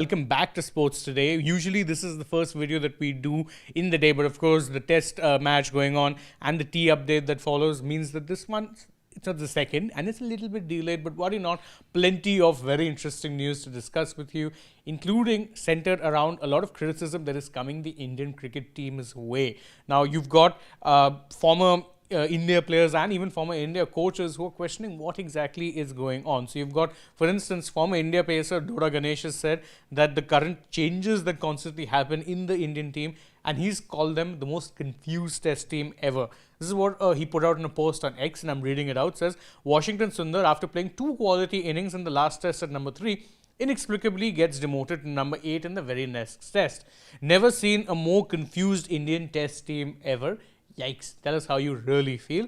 Welcome back to Sports Today. Usually, this is the first video that we do in the day, but of course, the test match going on and the tea update that follows means that this one, it's not the second, and it's a little bit delayed, but worry not, plenty of very interesting news to discuss with you, including centered around a lot of criticism that is coming the Indian cricket team's way. Now, you've got former India players and even former India coaches who are questioning what exactly is going on. So you've got, for instance, former India pacer Dora Ganesh has said that the current changes that constantly happen in the Indian team, and he's called them the most confused test team ever. This is what he put out in a post on X, and I'm reading it out. It says, Washington Sundar, after playing 2 quality innings in the last test at number 3, inexplicably gets demoted to number 8 in the very next test. Never seen a more confused Indian test team ever. Yikes, tell us how you really feel.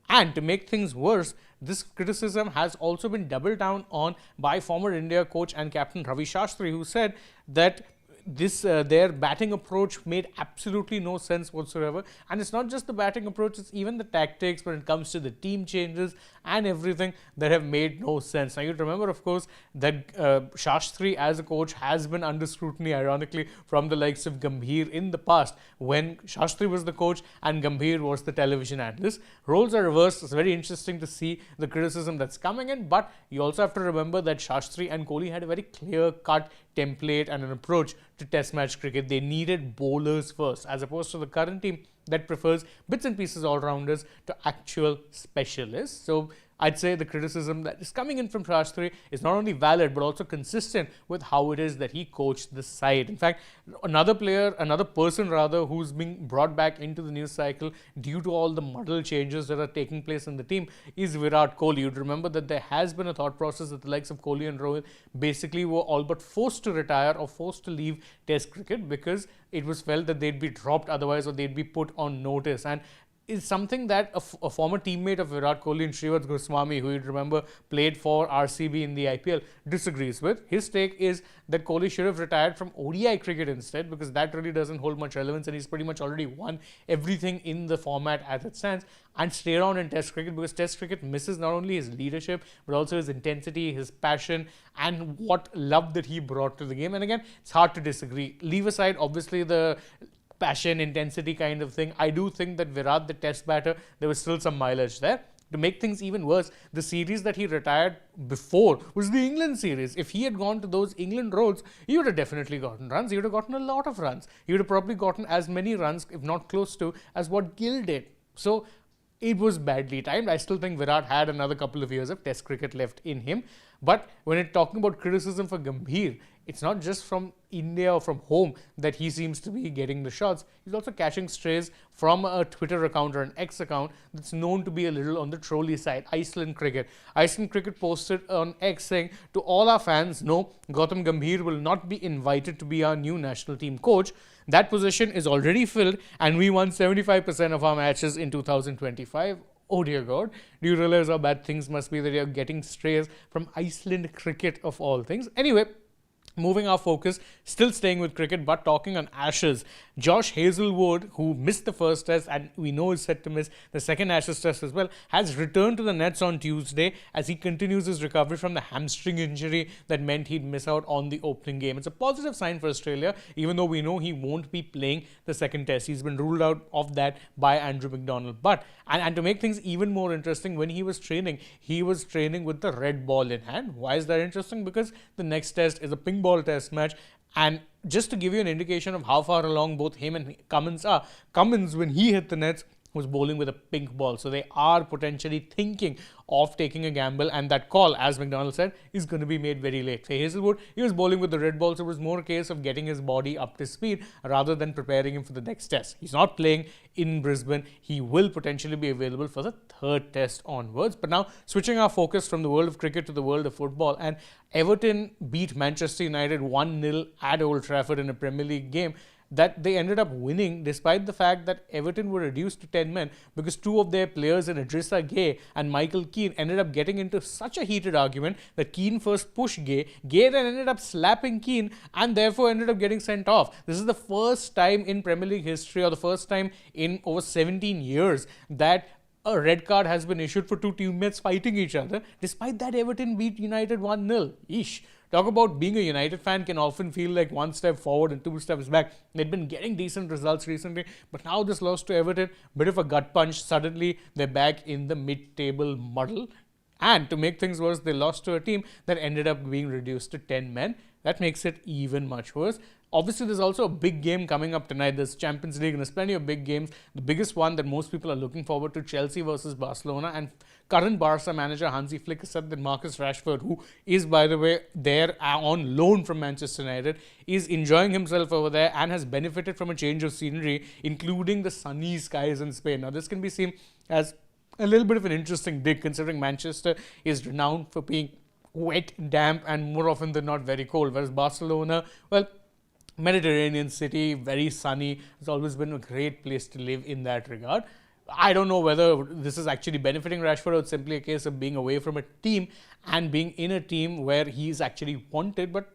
And to make things worse, this criticism has also been doubled down on by former India coach and captain Ravi Shastri, who said that their batting approach made absolutely no sense whatsoever. And it's not just the batting approach, it's even the tactics when it comes to the team changes and everything that have made no sense. Now, you remember, of course, that Shastri as a coach has been under scrutiny, ironically, from the likes of Gambhir in the past, when Shastri was the coach and Gambhir was the television analyst. Roles are reversed. It's very interesting to see the criticism that's coming in, but you also have to remember that Shastri and Kohli had a very clear-cut template and an approach to test match cricket. They needed bowlers first, as opposed to the current team that prefers bits and pieces all-rounders to actual specialists. So I'd say the criticism that is coming in from Shastri is not only valid but also consistent with how it is that he coached the side. In fact, another person who's being brought back into the news cycle due to all the muddle changes that are taking place in the team is Virat Kohli. You'd remember that there has been a thought process that the likes of Kohli and Rohit basically were all but forced to retire or forced to leave Test cricket because it was felt that they'd be dropped otherwise or they'd be put on notice. And is something that a former teammate of Virat Kohli and Srivat Goswami, who you'd remember played for RCB in the IPL, disagrees with. His take is that Kohli should have retired from ODI cricket instead, because that really doesn't hold much relevance and he's pretty much already won everything in the format as it stands, and stay around in Test cricket, because Test cricket misses not only his leadership but also his intensity, his passion, and what love that he brought to the game. And again, it's hard to disagree. Leave aside obviously the passion, intensity kind of thing. I do think that Virat, the test batter, there was still some mileage there. To make things even worse, the series that he retired before was the England series. If he had gone to those England roads, he would have definitely gotten runs. He would have gotten a lot of runs. He would have probably gotten as many runs, if not close to, as what Gill did. So it was badly timed. I still think Virat had another couple of years of Test cricket left in him. But when it's talking about criticism for Gambhir, it's not just from India or from home that he seems to be getting the shots. He's also catching strays from a Twitter account or an X account that's known to be a little on the trolley side, Iceland Cricket. Iceland Cricket posted on X saying, to all our fans, no, Gautam Gambhir will not be invited to be our new national team coach. That position is already filled and we won 75% of our matches in 2025. Oh dear God, do you realize how bad things must be that you're getting strays from Iceland Cricket of all things? Anyway, moving our focus, still staying with cricket but talking on Ashes. Josh Hazlewood, who missed the first test and we know is set to miss the second Ashes test as well, has returned to the nets on Tuesday as he continues his recovery from the hamstring injury that meant he'd miss out on the opening game. It's a positive sign for Australia, even though we know he won't be playing the second test. He's been ruled out of that by Andrew McDonald. But, and to make things even more interesting, when he was training with the red ball in hand. Why is that interesting? Because the next test is a pink ball test match. And just to give you an indication of how far along both him and Cummins are, Cummins, when he hit the nets, was bowling with a pink ball. So they are potentially thinking of taking a gamble, and that call, as McDonald said, is going to be made very late. For Hazlewood, he was bowling with the red ball, so it was more a case of getting his body up to speed rather than preparing him for the next test. He's not playing in Brisbane. He will potentially be available for the third test onwards. But now, switching our focus from the world of cricket to the world of football, and Everton beat Manchester United 1-0 at Old Trafford in a Premier League game that they ended up winning despite the fact that Everton were reduced to 10 men because 2 of their players in Idrissa Gueye and Michael Keane ended up getting into such a heated argument that Keane first pushed Gueye. Gueye then ended up slapping Keane and therefore ended up getting sent off. This is the first time in Premier League history, or the first time in over 17 years, that a red card has been issued for 2 teammates fighting each other. Despite that, Everton beat United 1-0. Eesh. talk about being a United fan can often feel like one step forward and two steps back. They'd been getting decent results recently, but now this loss to Everton, bit of a gut punch. Suddenly, they're back in the mid-table muddle. And to make things worse, they lost to a team that ended up being reduced to 10 men. That makes it even much worse. Obviously, there's also a big game coming up tonight. There's Champions League and there's plenty of big games. The biggest one that most people are looking forward to, Chelsea versus Barcelona. And current Barca manager Hansi Flick has said that Marcus Rashford, who is, by the way, there on loan from Manchester United, is enjoying himself over there and has benefited from a change of scenery, including the sunny skies in Spain. Now, this can be seen as a little bit of an interesting dig, considering Manchester is renowned for being wet, damp, and more often than not very cold, whereas Barcelona, well, Mediterranean city, very sunny. It's always been a great place to live in that regard. I don't know whether this is actually benefiting Rashford or it's simply a case of being away from a team and being in a team where he's actually wanted, but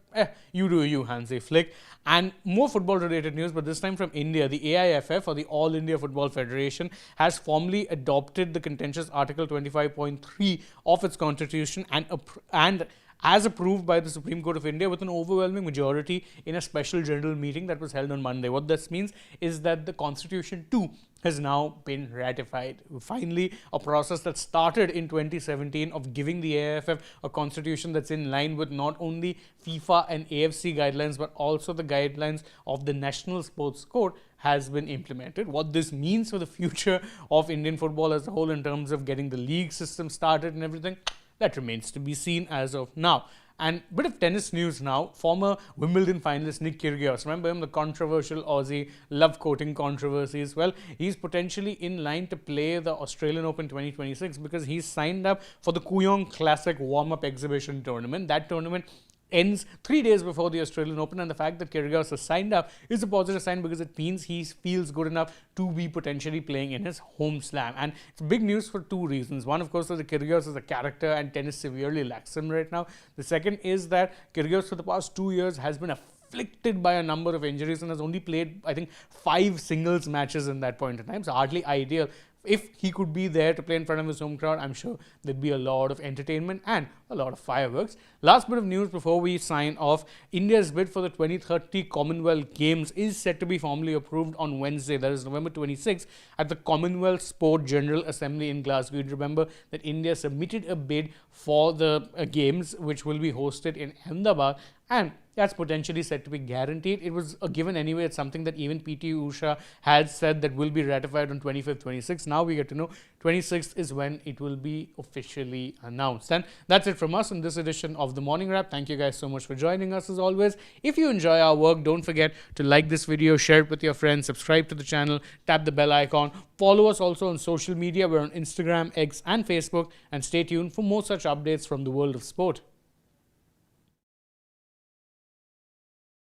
you do you, Hansi Flick. And more football-related news, but this time from India. The AIFF, or the All India Football Federation, has formally adopted the contentious Article 25.3 of its constitution and as approved by the Supreme Court of India with an overwhelming majority in a special general meeting that was held on Monday. What this means is that the Constitution too has now been ratified. Finally, a process that started in 2017 of giving the AIFF a constitution that's in line with not only FIFA and AFC guidelines but also the guidelines of the National Sports Code has been implemented. What this means for the future of Indian football as a whole in terms of getting the league system started and everything, that remains to be seen as of now. And a bit of tennis news now. Former Wimbledon finalist Nick Kyrgios, remember him, the controversial Aussie, love quoting controversies? Well, he's potentially in line to play the Australian Open 2026 because he's signed up for the Kooyong Classic warm-up exhibition tournament. That tournament ends 3 days before the Australian Open, and the fact that Kyrgios has signed up is a positive sign because it means he feels good enough to be potentially playing in his home slam. And it's big news for two reasons. One, of course, is that Kyrgios is a character and tennis severely lacks him right now. The second is that Kyrgios for the past 2 years has been afflicted by a number of injuries and has only played, I think, 5 singles matches in that point in time. So hardly ideal. If he could be there to play in front of his home crowd, I'm sure there'd be a lot of entertainment and a lot of fireworks. Last bit of news before we sign off. India's bid for the 2030 Commonwealth Games is set to be formally approved on Wednesday, that is November 26th, at the Commonwealth Sport General Assembly in Glasgow. You'd remember that India submitted a bid for the Games, which will be hosted in Ahmedabad, and that's potentially said to be guaranteed. It was a given anyway. It's something that even PT Usha had said that will be ratified on 25th, 26th. Now we get to know 26th is when it will be officially announced. And that's it from us in this edition of The Morning Wrap. Thank you guys so much for joining us as always. If you enjoy our work, don't forget to like this video, share it with your friends, subscribe to the channel, tap the bell icon. Follow us also on social media. We're on Instagram, X and Facebook. And stay tuned for more such updates from the world of sport.